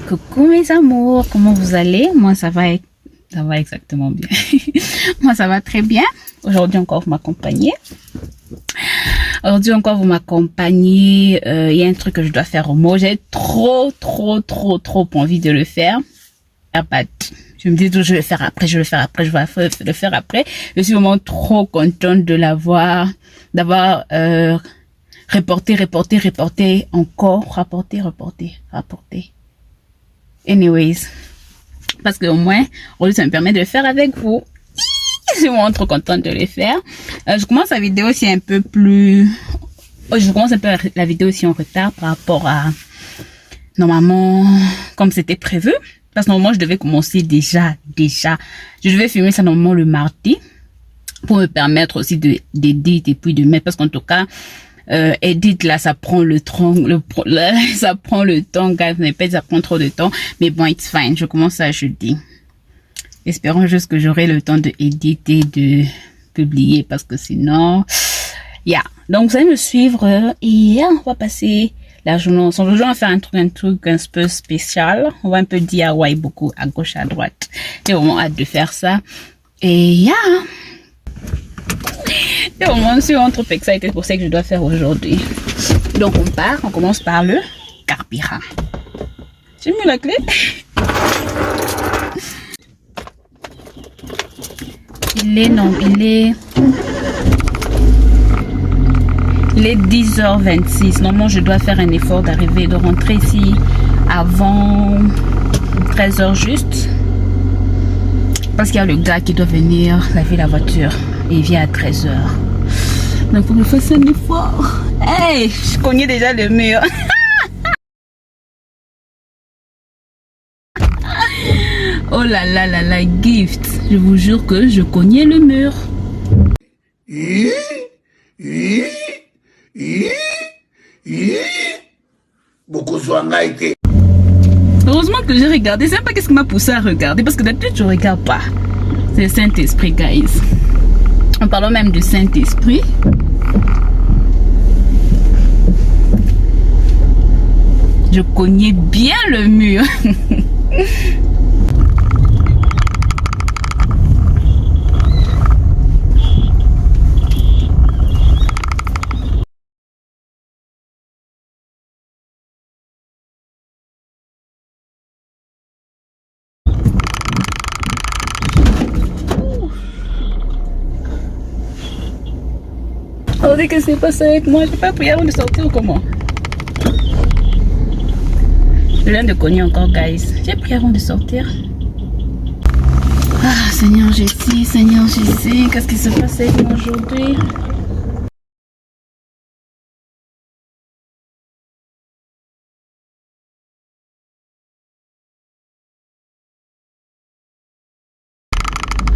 Coucou mes amours, comment vous allez? Moi ça va exactement bien. Moi ça va très bien. Aujourd'hui encore vous m'accompagnez. Il y a un truc que je dois faire au mot. J'ai trop envie de le faire. Je me dis toujours je vais le faire après, je vais le faire après. Je suis vraiment trop contente de d'avoir reporté encore, rapporté. Anyways, parce que au moins, aujourd'hui, ça me permet de le faire avec vous. Je suis vraiment trop contente de le faire. Je commence la vidéo aussi un peu la vidéo aussi en retard par rapport à, normalement, comme c'était prévu. Parce que normalement, je devais commencer déjà. Je devais filmer ça normalement le mardi. Pour me permettre aussi d'éditer et puis de mettre, parce qu'en tout cas, edit là ça prend le temps, ça prend le temps, guys, ça prend trop de temps, mais bon, it's fine. Je commence à jeudi. Espérons juste que j'aurai le temps de éditer, de publier, parce que sinon, donc vous allez me suivre et on va passer la journée ensemble. Aujourd'hui on va faire un truc un peu spécial. On va un peu DIY beaucoup à gauche à droite. J'ai vraiment hâte de faire ça et et au moins, je suis trop excitée pour ça que je dois faire aujourd'hui. Donc, on commence par le carburant. J'ai mis la clé. Il est 10h26. Normalement, je dois faire un effort de rentrer ici avant 13h juste. Parce qu'il y a le gars qui doit venir laver la voiture. Et il vient à 13h. Donc, faut que je fasse un effort. Hey, je cognais déjà le mur. Oh là là, gift. Je vous jure que je cognais le mur. Heureusement que j'ai regardé. C'est pas qu'est-ce qui m'a poussé à regarder. Parce que d'habitude, je regarde pas. C'est le Saint-Esprit, guys. En parlant même du Saint-Esprit, je cognais bien le mur. Qu'est-ce qui s'est passé avec moi? J'ai pas prié avant de sortir ou comment? Je viens de cogner encore, guys. J'ai prié avant de sortir. Ah, Seigneur Jésus, qu'est-ce qui se passe avec moi aujourd'hui?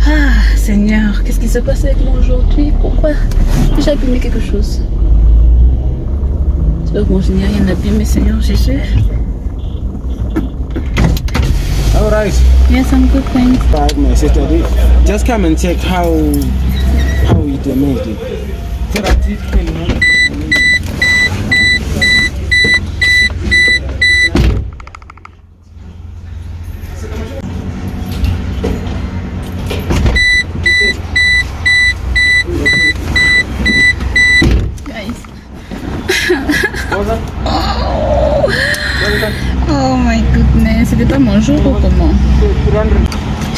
Ah, Seigneur, qu'est-ce qui se passe avec moi aujourd'hui? Pourquoi j'ai abîmé quelque chose? J'espère que je n'ai rien abîmé, Seigneur Jésus. All right. Yes, I'm good, thanks. My sister, just come and check how we damaged it. Oh my goodness, c'était pas mon jour ou comment?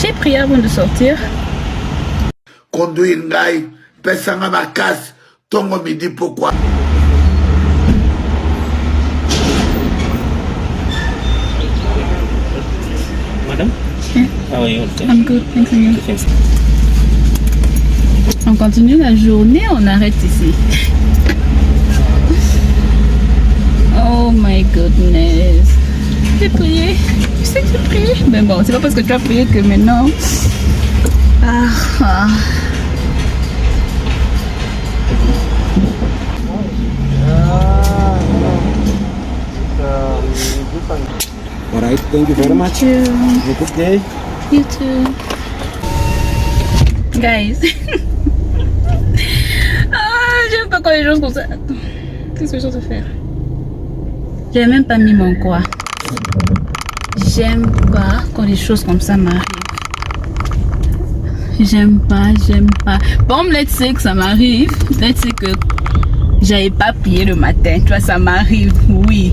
J'ai prié avant de sortir. Conduire ngai, pesanga ma casse, tongo me dit pourquoi. Madam? Yeah. How are you? I'm good, thanks and you. On continue la journée, on arrête ici. Oh my goodness. J'ai prié. Tu sais que j'ai prié. Mais bon, c'est pas parce que tu as prié que maintenant. Alright, thank you very much. You too. Have a good day. You too. Guys. J'aime pas quand les gens font ça. Qu'est-ce que je dois faire? J'ai même pas mis mon quoi. j'aime pas quand les choses comme ça m'arrivent. J'aime pas. Bon, let's say que ça m'arrive. Let's say que j'avais pas prié le matin. Tu vois, ça m'arrive, oui.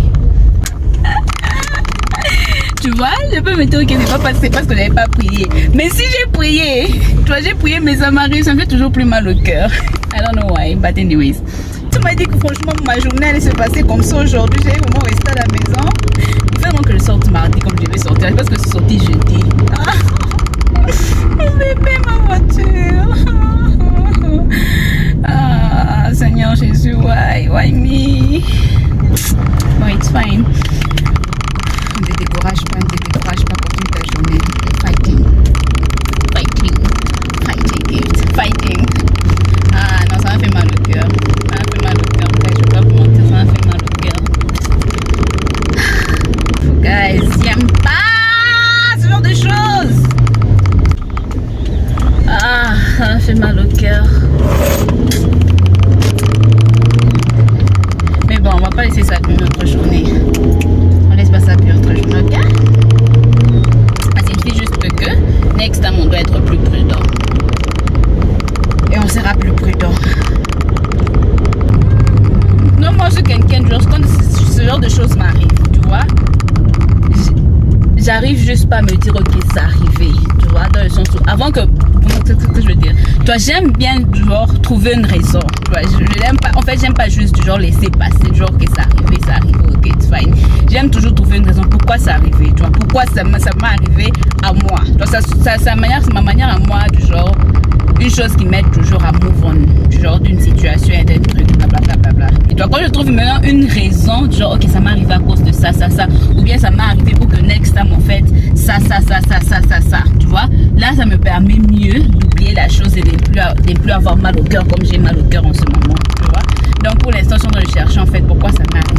Tu vois, je peux me dire que c'est pas parce que j'avais pas prié. Mais si j'ai prié, tu vois, j'ai prié, mais ça m'arrive, ça me fait toujours plus mal au cœur. I don't know why, but anyways. Tu m'as dit que franchement, ma journée allait se passer comme ça aujourd'hui. J'allais vraiment rester à la maison. Vraiment que je sorte mardi comme je vais sortir. Parce que c'est sorti jeudi. Ah, mon bébé, ma voiture. Ah, Seigneur Jésus, why me? Bon, it's fine. Ne te décourage pas pour toute ta journée. Fighting. Ah non, ça m'a fait mal au cœur. Je vais pas vous mentir, ça m'a fait mal au cœur. Guys, j'aime pas ce genre de choses. Ah, ça m'a fait mal au cœur. Mais bon, on va pas laisser ça pour une autre journée. On laisse pas ça pour une autre journée, ok? Ça signifie juste que next time on doit être plus prudent. Et on sera plus prudent. Non, moi je suis quelqu'un, genre, quand ce genre de choses m'arrive, tu vois, j'arrive juste pas à me dire ok, c'est arrivé, tu vois, dans le sens où, avant que, je veux dire, tu vois, j'aime bien, genre, trouver une raison, tu vois, je l'aime pas, en fait, j'aime pas juste, genre, laisser passer, genre, ok, c'est arrivé, ok, it's fine. J'aime toujours trouver une raison pourquoi c'est arrivé, tu vois, pourquoi ça m'est arrivé à moi, tu vois, c'est ma manière à moi, du genre, une chose qui m'aide toujours à move on, genre d'une situation et d'un truc, blablabla. Et toi, quand je trouve maintenant une raison, genre, ok, ça m'est arrivé à cause de ça, ou bien ça m'est arrivé pour que next time, en fait, ça, tu vois, là, ça me permet mieux d'oublier la chose et de ne plus avoir mal au cœur comme j'ai mal au cœur en ce moment, tu vois. Donc, pour l'instant, je suis en train de chercher, en fait, pourquoi ça m'est arrivé.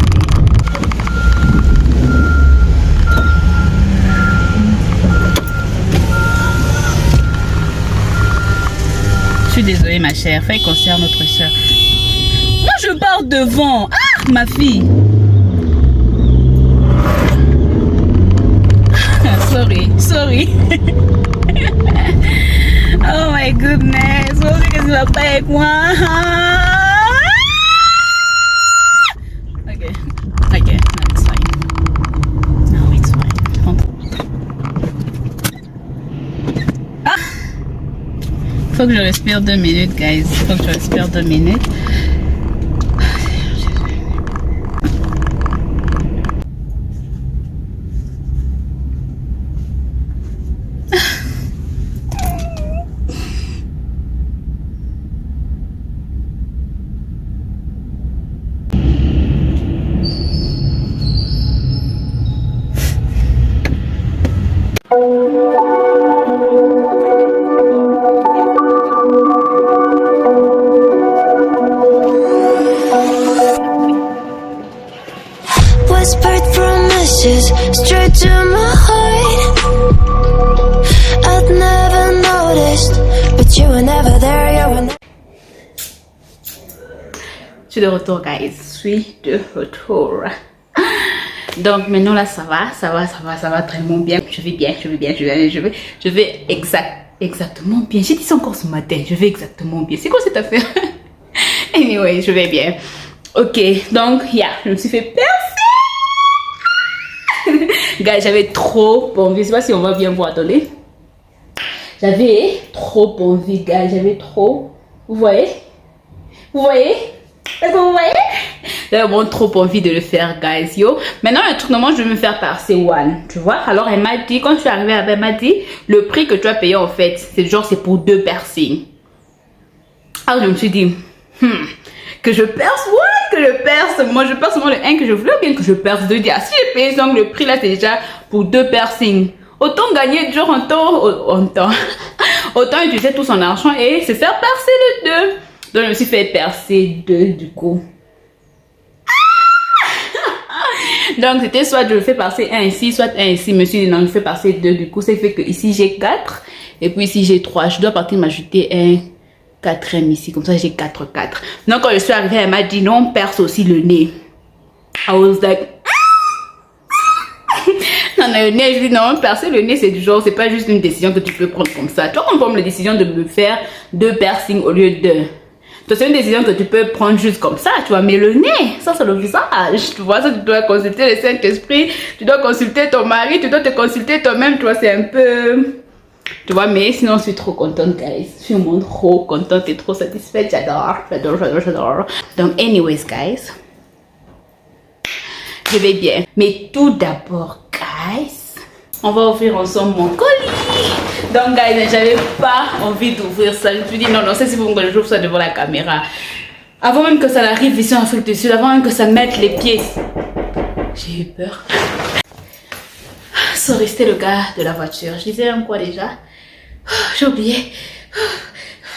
Je suis désolée ma chère, fais concert notre soeur. Moi je pars devant. Ah ma fille. Sorry. Oh my goodness. Oh, qu'est-ce que tu vas pas avec moi? Ok, now it's fine. Ah! Faut que je respire 2 minutes, guys. Faut que je respire 2 minutes. Whispered promises straight to my heart. I'd never noticed, but you were never there, you were never. Je suis de retour, guys. Je suis de retour. Donc maintenant là ça va vraiment bien. Je vais exactement bien. J'ai dit ça encore ce matin. Je vais exactement bien. C'est quoi cette affaire? Anyway, je vais bien. Ok, donc je me suis fait percer. Guys, j'avais trop envie. Je sais pas si on va bien voir. Attendez. J'avais trop envie, guys. J'avais trop. Vous voyez? Est-ce que vous voyez? J'avais vraiment trop envie de le faire, guys. Yo. Maintenant, le truc, normalement, je vais me faire percer one. Tu vois? Alors, elle m'a dit, quand je suis arrivée, elle m'a dit, le prix que tu as payé, en fait, c'est genre, c'est pour 2 piercings. Alors, je me suis dit, que je perce, moi je perce seulement le 1 que je voulais, ou bien que je perce 2. Si j'ai payé donc le prix là c'est déjà pour 2 piercings, autant gagner genre autant utiliser tout son argent et se faire percer le 2. Donc je me suis fait percer 2 du coup. Donc c'était soit je le fais passer 1 ici, soit 1 ici. Je me suis dit non, je fais passer 2 du coup, ça fait que ici j'ai 4 et puis ici j'ai 3. Je dois partir m'ajouter un 4e ici, comme ça j'ai 4. Donc quand je suis arrivée, elle m'a dit non, perce aussi le nez. I was like Non, le nez, je dis non, percer le nez, c'est du genre, c'est pas juste une décision que tu peux prendre comme ça. Tu vois, on prend la décision de me faire 2 piercings au lieu de... C'est une décision que tu peux prendre juste comme ça, tu vois, mais le nez, ça c'est le visage, tu vois, ça tu dois consulter le Saint-Esprit, tu dois consulter ton mari, tu dois te consulter toi-même, tu vois, c'est un peu... Tu vois, mais sinon je suis trop contente, guys, je suis vraiment trop contente et trop satisfaite, j'adore. Donc, anyways, guys, je vais bien. Mais tout d'abord, guys, on va ouvrir ensemble mon colis. Donc, guys, j'avais pas envie d'ouvrir ça. Je me suis dit, non, c'est si vous que j'ouvre ça devant la caméra. Avant même que ça arrive ici en Afrique du Sud, avant même que ça mette les pieds. J'ai eu peur. Sorry, c'était le gars de la voiture. Je disais quoi déjà? J'ai oublié.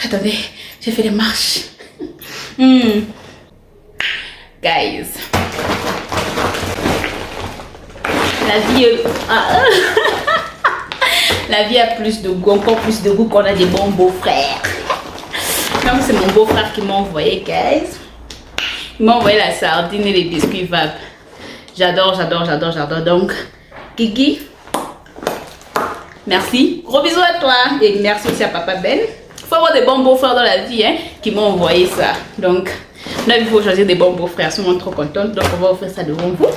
Attendez, j'ai fait des marches. Guys. La vie la vie a plus de goût, encore plus de goût qu'on a des bons beaux-frères. Donc c'est mon beau-frère qui m'a envoyé, guys. Il m'a envoyé la sardine et les biscuits Vap. J'adore. Donc, Guigui, merci. Gros bisous à toi. Et merci aussi à Papa Ben. Il faut avoir des bons beaux-frères dans la vie, hein, qui m'ont envoyé ça. Donc, là, il faut choisir des bons beaux-frères. Je suis vraiment trop contente. Donc, on va offrir ça devant vous.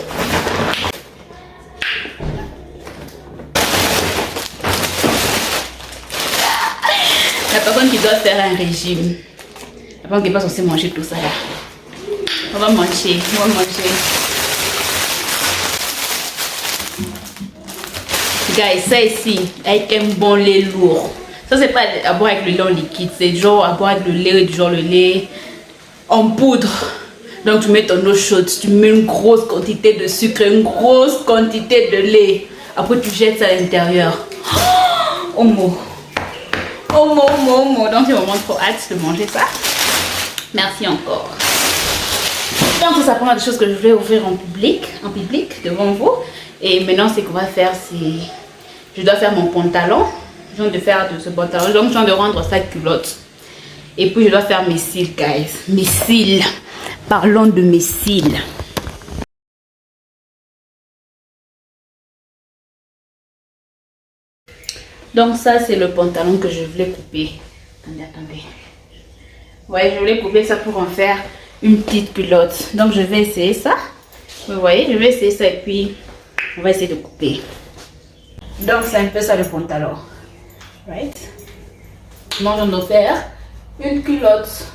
La personne qui doit faire un régime. La personne qui n'est pas censée manger tout ça là. On va manger. Guys, ça ici, avec un bon lait lourd. Ça, c'est pas à boire avec le lait en liquide. C'est genre à boire avec le lait, genre le lait en poudre. Donc, tu mets ton eau chaude. Tu mets une grosse quantité de sucre, une grosse quantité de lait. Après, tu jettes ça à l'intérieur. Oh, mon. Donc, j'ai vraiment trop hâte de manger ça. Merci encore. Donc, ça prend des choses que je voulais ouvrir en public devant vous. Et maintenant, ce qu'on va faire, c'est... Je dois faire mon pantalon. Je viens de faire de ce pantalon. Donc, je viens de rendre ça culotte. Et puis, je dois faire mes cils, guys. Mes cils. Parlons de mes cils. Donc, ça, c'est le pantalon que je voulais couper. Attendez. Ouais, je voulais couper ça pour en faire une petite culotte. Donc, je vais essayer ça. Vous voyez, je vais essayer ça et puis on va essayer de couper. Donc, c'est un peu ça le pantalon. Right? Moi, j'en dois faire une culotte.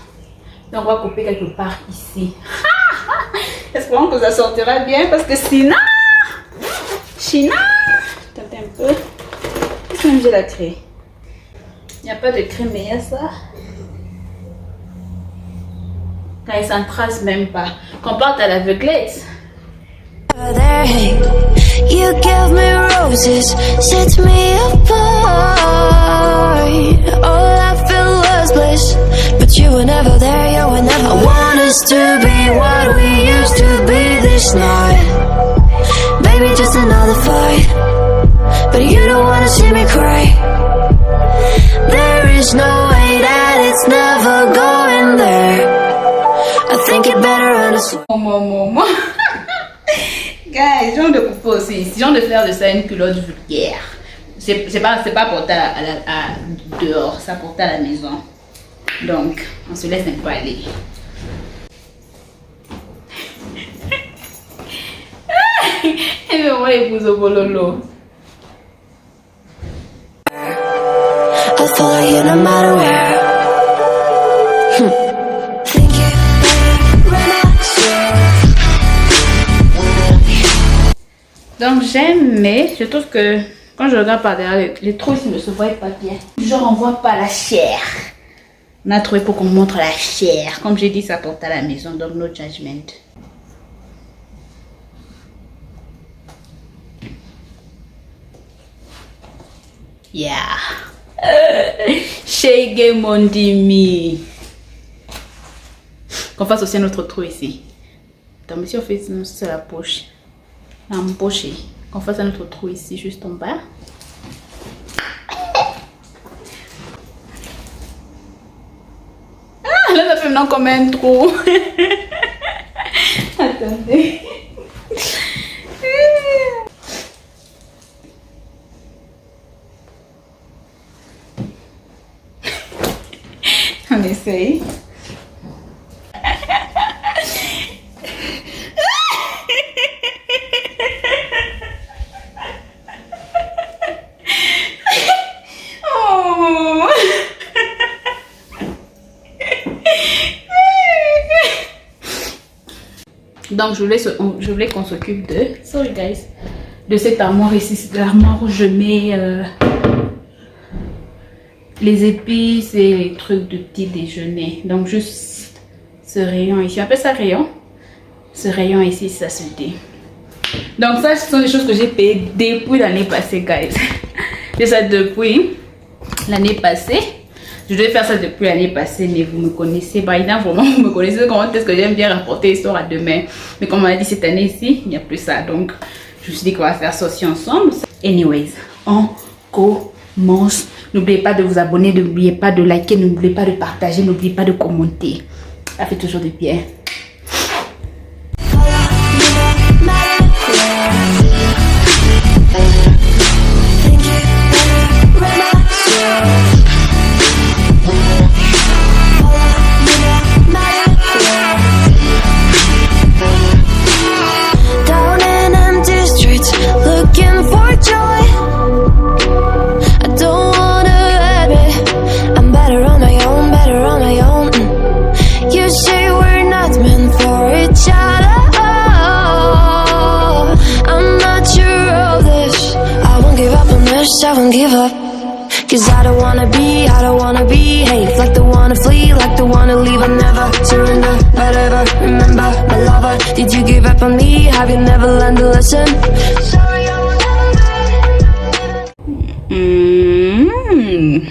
Donc, on va couper quelque part ici. Espérons que ça sortira bien parce que sinon... Attendez un peu. Est-ce que j'ai la craie? Il n'y a pas de craie, mais il y a ça. Quand ça ne trace même pas. Qu'on parte à l'aveuglette. You gave me roses, set me apart. All I felt was bliss, but you were never there, you were never. I want us to be what we used to be this night. Baby, just another fight, but you don't wanna see me cry. There is no way that it's never going there. I think it better understand. Maman. Guys, j'ai envie de couper aussi. Si j'ai envie de faire de ça une culotte vulgaire. C'est pas porté à dehors, ça porté à la maison. Donc, on se laisse un peu aller. Elle me voit épouse au bololo. I'll follow you no matter where. Donc j'aime, mais je trouve que quand je regarde par derrière, les trous ne se voient pas bien. Genre on voit pas la chair. On a trouvé pour qu'on montre la chair. Comme j'ai dit, ça porte à la maison, donc no judgment. Yeah. Shege Mondimi. Qu'on fasse aussi un autre trou ici. Attends, mais si on fait sinon c'est la poche. Empoché. Qu'on fasse un autre trou ici, juste en bas. Ah, là, ça fait maintenant comme un trou. Attendez. conseils. Oh. Donc je voulais qu'on s'occupe de, sorry guys, de cette armoire ici. C'est l'armoire où je mets les épices et les trucs de petit déjeuner. Donc juste ce rayon ici, on appelle ça rayon. Ce rayon ici, ça se dit. Donc ça, ce sont des choses que j'ai payées depuis l'année passée, guys. J'ai ça depuis l'année passée. Je devais faire ça depuis l'année passée, mais vous me connaissez. Par exemple, vraiment, vous me connaissez comment est-ce que j'aime bien rapporter l'histoire à demain. Mais comme on a dit cette année-ci, il n'y a plus ça. Donc, je me suis dit qu'on va faire ça aussi ensemble. Anyways, on commence. N'oubliez pas de vous abonner, n'oubliez pas de liker, n'oubliez pas de partager, n'oubliez pas de commenter. Ça fait toujours du bien. I won't give up, cause I don't wanna behave like the one to flee, like the one to leave. I'll never surrender, but ever remember my lover. Did you give up on me? Have you never learned a lesson? Sorry, I will never.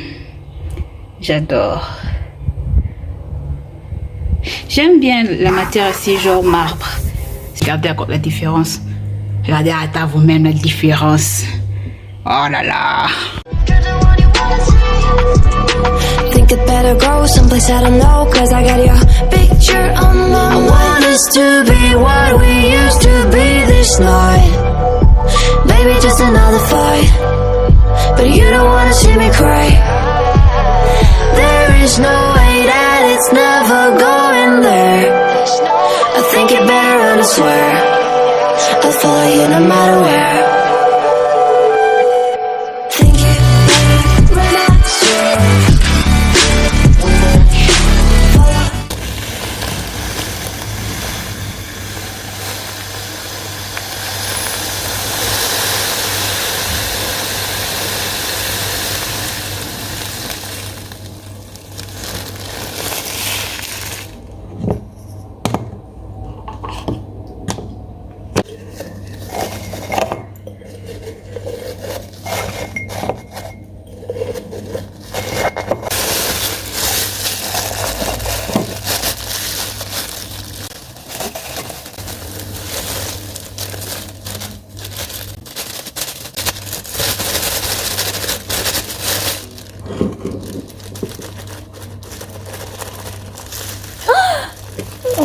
J'adore. J'aime bien la matière ici, genre marbre. Regardez la différence. Regardez à vous-même la différence. Oh là là. Think it better go someplace I don't know, cause I got your picture on my mind. I want us to be what we used to be this night. Baby, just another fight, but you don't wanna see me cry. There is no way that it's never going there. I think it better and I swear I'll follow you no matter where.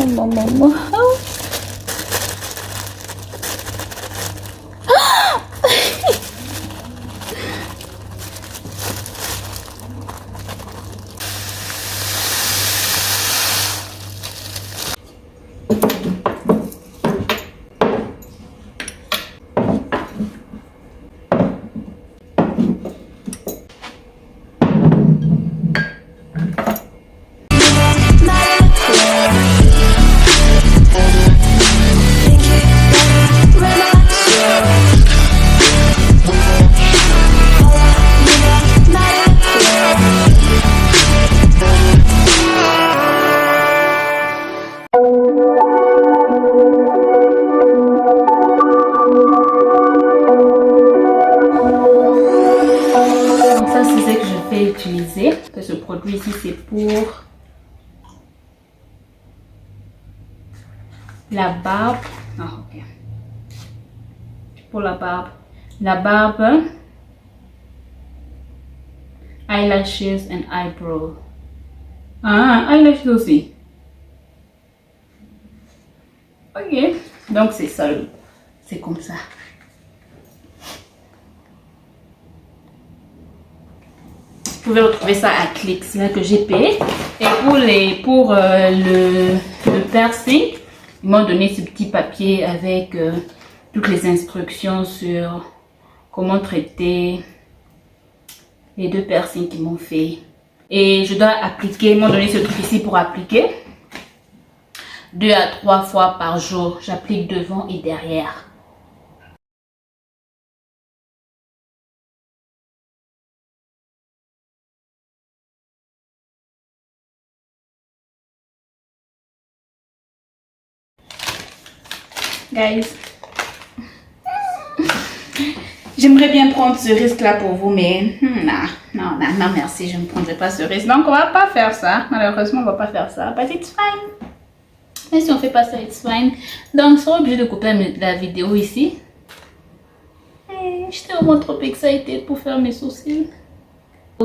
Oh maman. Utiliser. Ce produit ici, c'est pour la barbe. Ah, ok. Pour la barbe, eyelashes and eyebrow. Ah, eyelashes aussi. Ok. Donc c'est ça. C'est comme ça. Vous pouvez retrouver ça à Click, c'est là que j'ai payé. Et pour le piercing, ils m'ont donné ce petit papier avec toutes les instructions sur comment traiter les 2 piercings qu'ils m'ont fait. Et je dois appliquer, ils m'ont donné ce truc ici pour appliquer 2 à 3 fois par jour. J'applique devant et derrière. Guys, j'aimerais bien prendre ce risque là pour vous, mais non, merci, je ne prendrai pas ce risque. Donc on va pas faire ça, malheureusement on va pas faire ça, but it's fine. Mais si on fait pas ça, it's fine. Donc je serai obligée de couper la vidéo ici. J'étais vraiment trop excitée pour faire mes sourcils.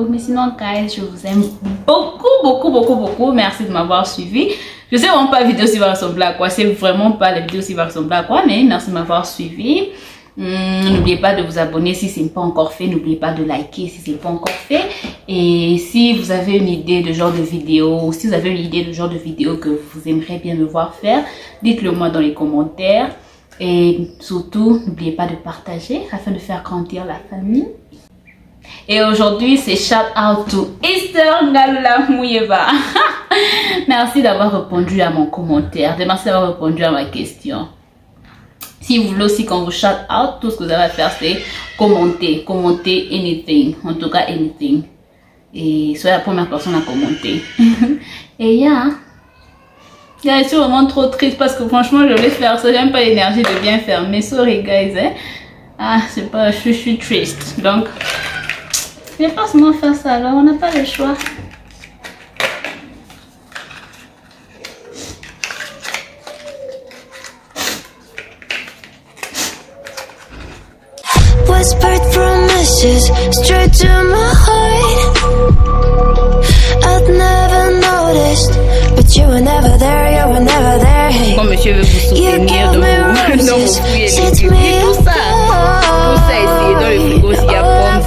Mais sinon, guys, je vous aime beaucoup. Merci de m'avoir suivi. Je sais vraiment pas la vidéo si va ressembler à quoi. C'est vraiment pas la vidéo si va ressembler à quoi. Mais merci de m'avoir suivi. N'oubliez pas de vous abonner si ce n'est pas encore fait. N'oubliez pas de liker si ce n'est pas encore fait. Et si vous avez une idée de genre de vidéo, si vous avez une idée de genre de vidéo que vous aimeriez bien me voir faire, dites-le moi dans les commentaires. Et surtout, n'oubliez pas de partager afin de faire grandir la famille. Et aujourd'hui, c'est shout out to Esther Ngalula Mouyeva. Merci d'avoir répondu à mon commentaire. Merci d'avoir répondu à ma question. Si vous voulez aussi qu'on vous shout out, tout ce que vous avez à faire, c'est commenter. Commenter anything. En tout cas, anything. Et soyez la première personne à commenter. Et je suis vraiment trop triste parce que franchement, je voulais faire ça. J'aime pas l'énergie de bien faire. Mais sorry, guys. C'est pas, je suis triste. Donc, je vais forcément faire ça. Alors, on n'a pas le choix. Whispered promises straight to my heart. I'd never noticed, but you were never there, you were never there. Hey, Quand monsieur veut vous soutenir dans vos fruits et légumes, tout ça ici dans le frigo, s'il y a pommes,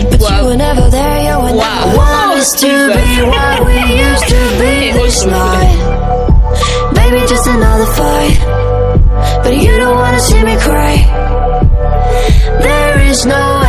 but you were never there, you were never. Want us to be what we used to be this night. Baby, just another fight, but you don't wanna see me cry. There is no